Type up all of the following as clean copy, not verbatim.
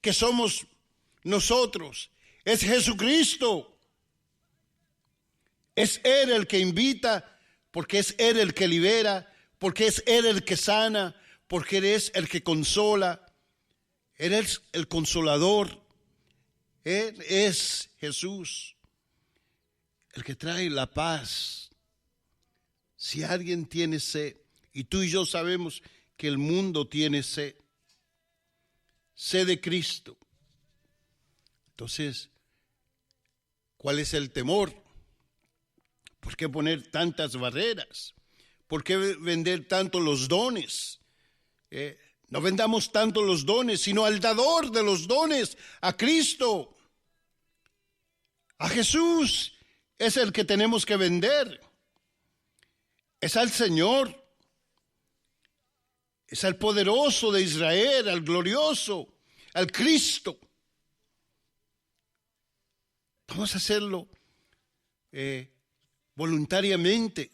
que somos nosotros. Es Jesucristo. Es Él el que invita, porque es Él el que libera, porque es Él el que sana, porque Él es el que consola. Él es el consolador. Él es Jesús, el que trae la paz. Si alguien tiene sed, y tú y yo sabemos que el mundo tiene sed de Cristo. Entonces, ¿cuál es el temor? ¿Por qué poner tantas barreras? ¿Por qué vender tanto los dones? No vendamos tanto los dones, sino al dador de los dones, a Cristo. A Jesús es el que tenemos que vender. Es al Señor. Es al poderoso de Israel, al glorioso, al Cristo. Vamos a hacerlo voluntariamente,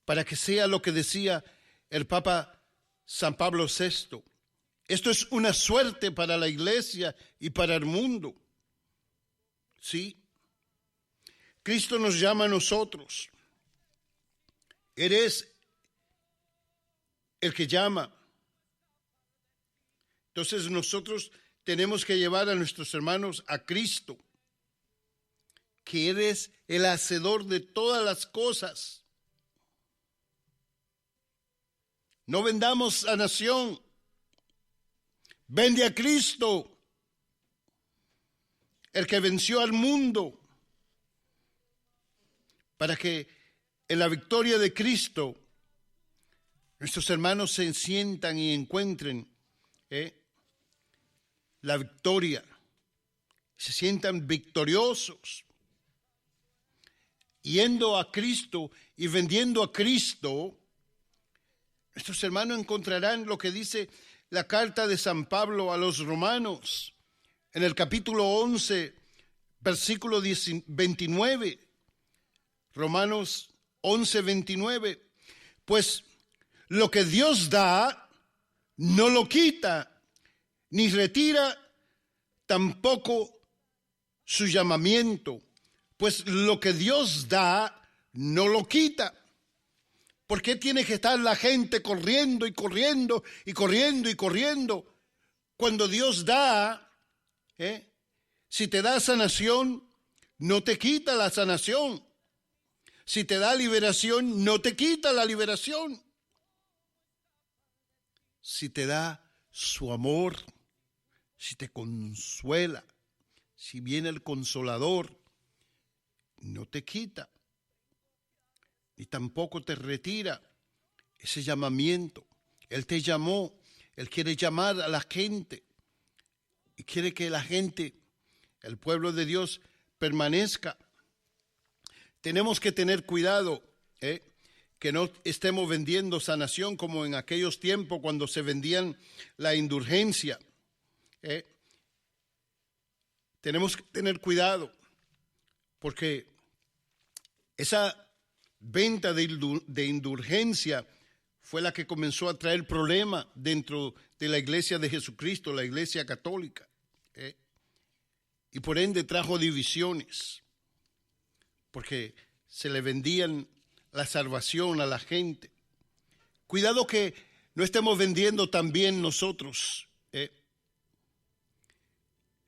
para que sea lo que decía el Papa San Pablo VI. Esto es una suerte para la iglesia y para el mundo. Sí, Cristo nos llama a nosotros. Eres el que llama. Entonces nosotros tenemos que llevar a nuestros hermanos a Cristo, que Él es el hacedor de todas las cosas. No vendamos sanación. Vende a Cristo, el que venció al mundo, para que en la victoria de Cristo nuestros hermanos se sientan y encuentren la victoria, se sientan victoriosos. Yendo a Cristo y vendiendo a Cristo, nuestros hermanos encontrarán lo que dice la carta de San Pablo a los romanos, en el capítulo 11, versículo 29. Romanos 11, 29. Pues lo que Dios da, no lo quita, ni retira tampoco su llamamiento. Pues lo que Dios da, no lo quita. ¿Por qué tiene que estar la gente corriendo y corriendo y corriendo y corriendo? Cuando Dios da, si te da sanación, no te quita la sanación. Si te da liberación, no te quita la liberación. Si te da su amor, si te consuela, si viene el consolador, no te quita, ni tampoco te retira ese llamamiento. Él te llamó, Él quiere llamar a la gente y quiere que la gente, el pueblo de Dios, permanezca. Tenemos que tener cuidado, que no estemos vendiendo sanación como en aquellos tiempos cuando se vendían la indulgencia. Tenemos que tener cuidado, porque esa venta de indulgencia fue la que comenzó a traer problemas dentro de la iglesia de Jesucristo, la iglesia católica. Y por ende trajo divisiones, porque se le vendían la salvación a la gente. Cuidado que no estemos vendiendo también nosotros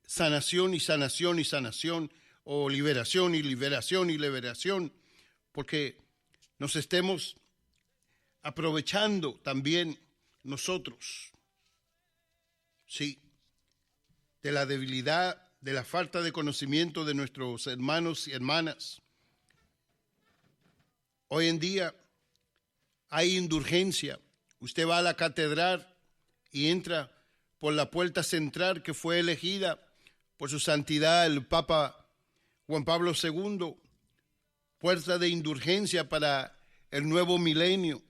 sanación y sanación y sanación, o liberación y liberación y liberación, porque nos estemos aprovechando también nosotros, sí, de la debilidad, de la falta de conocimiento de nuestros hermanos y hermanas. Hoy en día hay indulgencia. Usted va a la catedral y entra por la puerta central que fue elegida por su santidad el Papa Juan Pablo II, puerta de indulgencia para el nuevo milenio.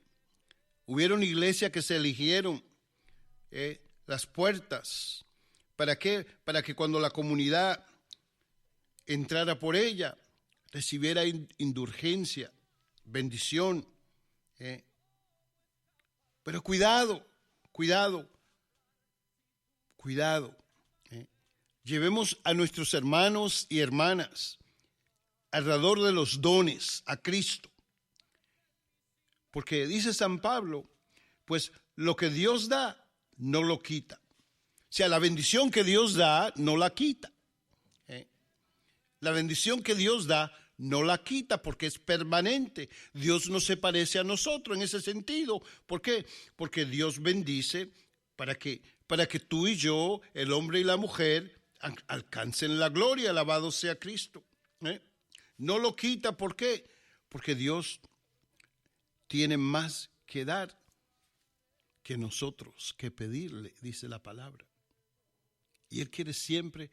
Hubieron iglesias que se eligieron las puertas. ¿Para qué? Para que cuando la comunidad entrara por ella, recibiera indulgencia, bendición. Pero cuidado Cuidado. Llevemos a nuestros hermanos y hermanas alrededor de los dones a Cristo. Porque dice San Pablo, pues lo que Dios da, no lo quita. O sea, la bendición que Dios da, no la quita. La bendición que Dios da, no la quita porque es permanente. Dios no se parece a nosotros en ese sentido. ¿Por qué? Porque Dios bendice para que tú y yo, el hombre y la mujer, alcancen la gloria. Alabado sea Cristo. No lo quita. ¿Por qué? Porque Dios tiene más que dar que nosotros, que pedirle, dice la palabra. Y Él quiere siempre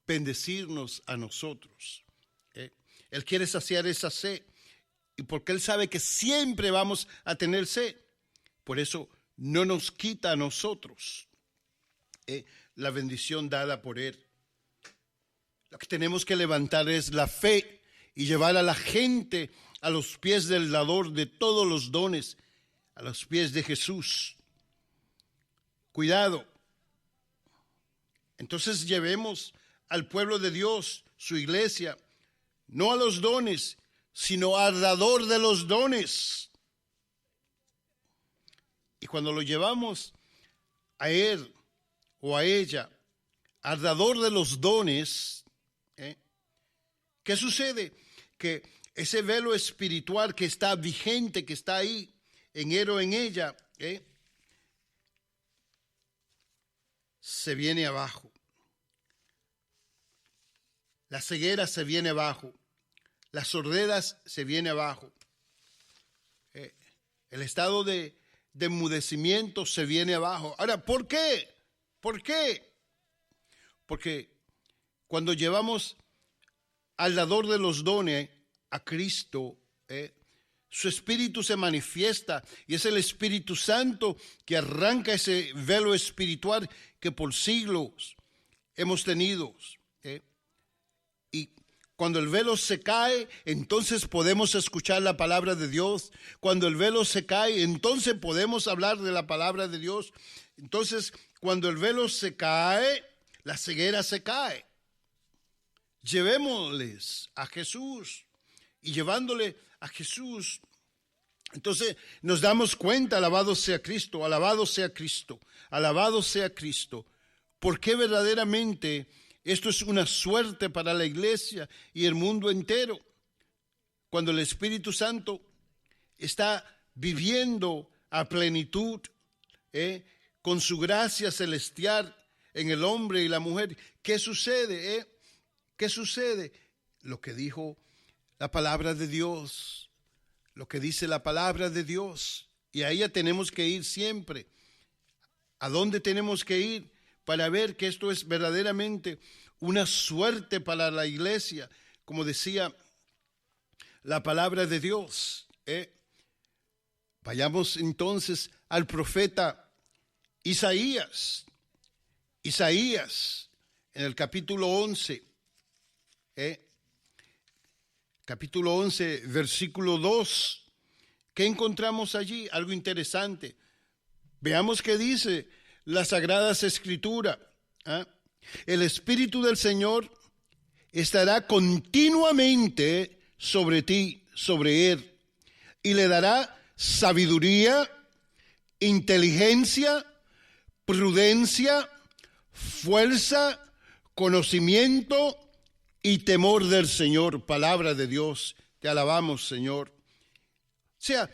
bendecirnos a nosotros. Él quiere saciar esa sed. Y porque Él sabe que siempre vamos a tener sed, por eso no nos quita a nosotros la bendición dada por Él. Lo que tenemos que levantar es la fe y llevar a la gente a los pies del dador de todos los dones, a los pies de Jesús. Cuidado. Entonces llevemos al pueblo de Dios, su iglesia, no a los dones, sino al dador de los dones. Y cuando lo llevamos a él o a ella, al dador de los dones, ¿qué sucede? Que ese velo espiritual que está vigente, que está ahí, en él o en ella, se viene abajo. La ceguera se viene abajo. Las sorderas se viene abajo. El estado de enmudecimiento se viene abajo. Ahora, ¿por qué? ¿Por qué? Porque cuando llevamos al dador de los dones a Cristo, su Espíritu se manifiesta y es el Espíritu Santo que arranca ese velo espiritual que por siglos hemos tenido. Y cuando el velo se cae, entonces podemos escuchar la palabra de Dios. Cuando el velo se cae, entonces podemos hablar de la palabra de Dios. Entonces, cuando el velo se cae, la ceguera se cae. Llevémosles a Jesús. Y llevándole a Jesús, entonces nos damos cuenta, alabado sea Cristo, alabado sea Cristo, alabado sea Cristo, porque verdaderamente esto es una suerte para la iglesia y el mundo entero. Cuando el Espíritu Santo está viviendo a plenitud, con su gracia celestial en el hombre y la mujer, ¿qué sucede? ¿Qué sucede? Lo que dijo la palabra de Dios, lo que dice la palabra de Dios. Y a ella tenemos que ir siempre. ¿A dónde tenemos que ir? Para ver que esto es verdaderamente una suerte para la iglesia, como decía la palabra de Dios. Vayamos entonces al profeta Isaías. Isaías, en el capítulo 11, capítulo 11, versículo 2. ¿Qué encontramos allí? Algo interesante. Veamos qué dice las Sagradas Escrituras. El Espíritu del Señor estará continuamente sobre ti, sobre él, y le dará sabiduría, inteligencia, prudencia, fuerza, conocimiento y temor del Señor. Palabra de Dios, te alabamos, Señor. O sea,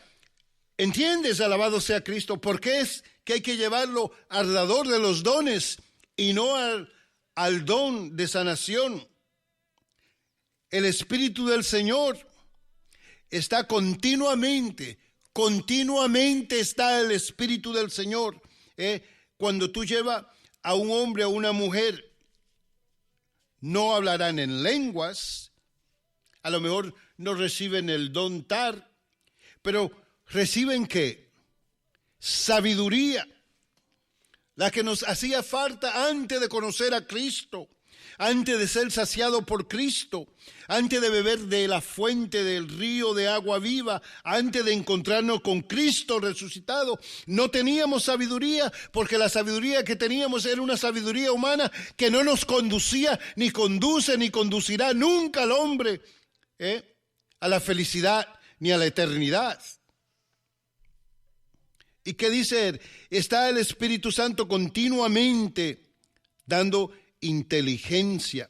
¿entiendes, alabado sea Cristo? ¿Por qué es que hay que llevarlo al dador de los dones y no al don de sanación? El Espíritu del Señor está continuamente está el Espíritu del Señor. Cuando tú llevas a un hombre o una mujer, no hablarán en lenguas, a lo mejor no reciben el don tar, pero reciben ¿qué? Sabiduría, la que nos hacía falta antes de conocer a Cristo. antes de ser saciado por Cristo, antes de beber de la fuente del río de agua viva, antes de encontrarnos con Cristo resucitado, no teníamos sabiduría, porque la sabiduría que teníamos era una sabiduría humana que no nos conducía, ni conduce, ni conducirá nunca al hombre a la felicidad ni a la eternidad. ¿Y qué dice él? Está el Espíritu Santo continuamente dando inteligencia,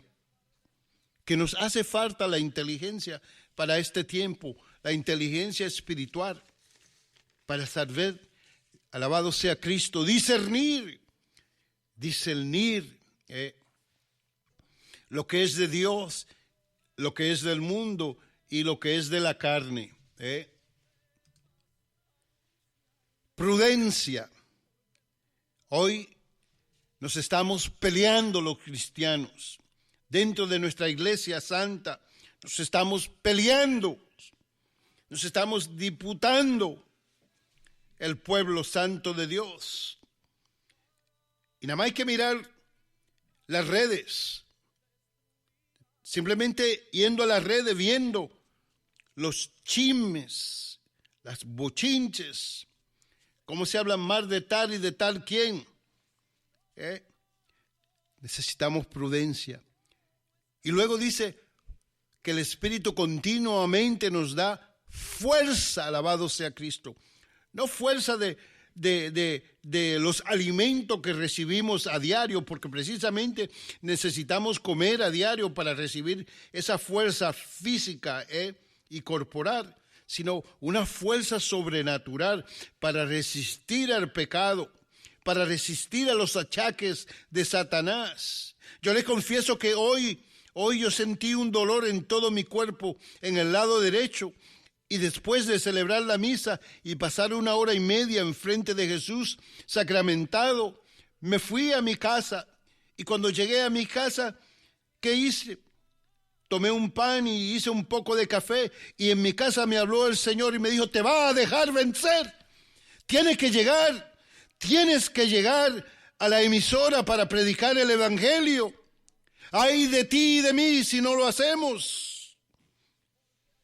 que nos hace falta la inteligencia para este tiempo, la inteligencia espiritual, para saber, alabado sea Cristo, discernir lo que es de Dios, lo que es del mundo y lo que es de la carne. Prudencia. Hoy nos estamos peleando los cristianos. Dentro de nuestra iglesia santa nos estamos peleando. Nos estamos disputando el pueblo santo de Dios. Y nada más hay que mirar las redes. Simplemente yendo a las redes, viendo los chismes, las bochinches, cómo se habla más de tal y de tal quien. Necesitamos prudencia. Y luego dice que el Espíritu continuamente nos da fuerza, alabado sea Cristo. No fuerza de los alimentos que recibimos a diario, porque precisamente necesitamos comer a diario para recibir esa fuerza física y corporal, sino una fuerza sobrenatural para resistir al pecado, para resistir a los achaques de Satanás. Yo les confieso que hoy yo sentí un dolor en todo mi cuerpo, en el lado derecho, y después de celebrar la misa y pasar 1 hora y media enfrente de Jesús sacramentado, me fui a mi casa, y cuando llegué a mi casa, ¿qué hice? Tomé un pan y hice un poco de café, y en mi casa me habló el Señor y me dijo: te va a dejar vencer, tienes que llegar a la emisora para predicar el evangelio. Ay de ti y de mí si no lo hacemos.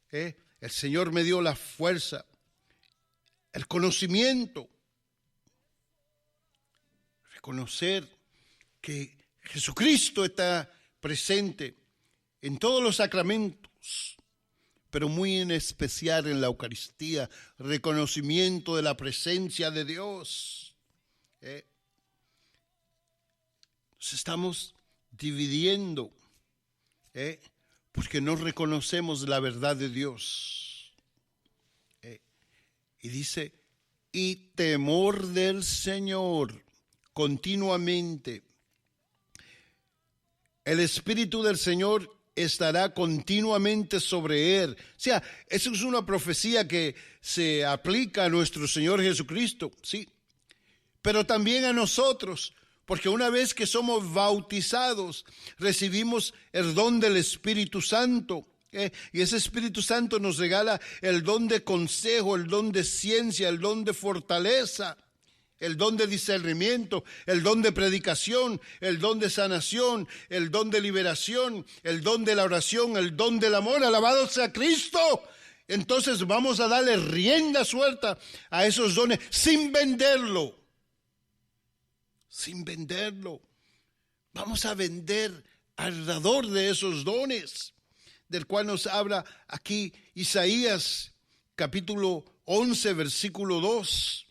El Señor me dio la fuerza, el conocimiento, reconocer que Jesucristo está presente en todos los sacramentos, pero muy en especial en la Eucaristía, reconocimiento de la presencia de Dios. Nos estamos dividiendo, porque no reconocemos la verdad de Dios. Y dice, y temor del Señor continuamente. El Espíritu del Señor estará continuamente sobre él. O sea, eso es una profecía que se aplica a nuestro Señor Jesucristo, sí, pero también a nosotros, porque una vez que somos bautizados, recibimos el don del Espíritu Santo. Y ese Espíritu Santo nos regala el don de consejo, el don de ciencia, el don de fortaleza, el don de discernimiento, el don de predicación, el don de sanación, el don de liberación, el don de la oración, el don del amor. Alabado sea Cristo. Entonces vamos a darle rienda suelta a esos dones sin venderlo. Sin venderlo. Vamos a vender alrededor de esos dones, del cual nos habla aquí Isaías capítulo 11 versículo 2.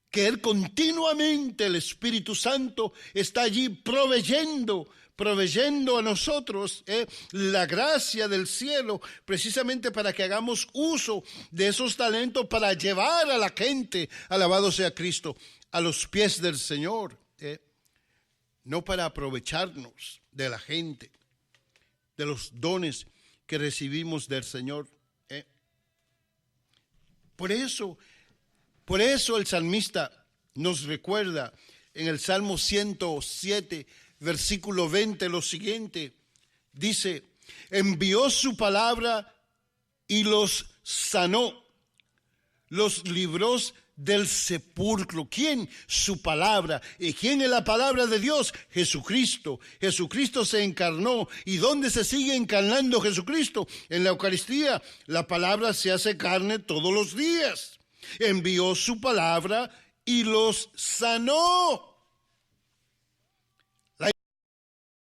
Que Él continuamente, el Espíritu Santo, está allí proveyendo a nosotros la gracia del cielo, precisamente para que hagamos uso de esos talentos para llevar a la gente, alabado sea Cristo, a los pies del Señor, no para aprovecharnos de la gente, de los dones que recibimos del Señor. Por eso el salmista nos recuerda en el Salmo 107, versículo 20, lo siguiente. Dice, envió su palabra y los sanó, los libró del sepulcro. ¿Quién? Su palabra. ¿Y quién es la palabra de Dios? Jesucristo. Jesucristo se encarnó. ¿Y dónde se sigue encarnando Jesucristo? En la Eucaristía. La palabra se hace carne todos los días. Envió su palabra y los sanó.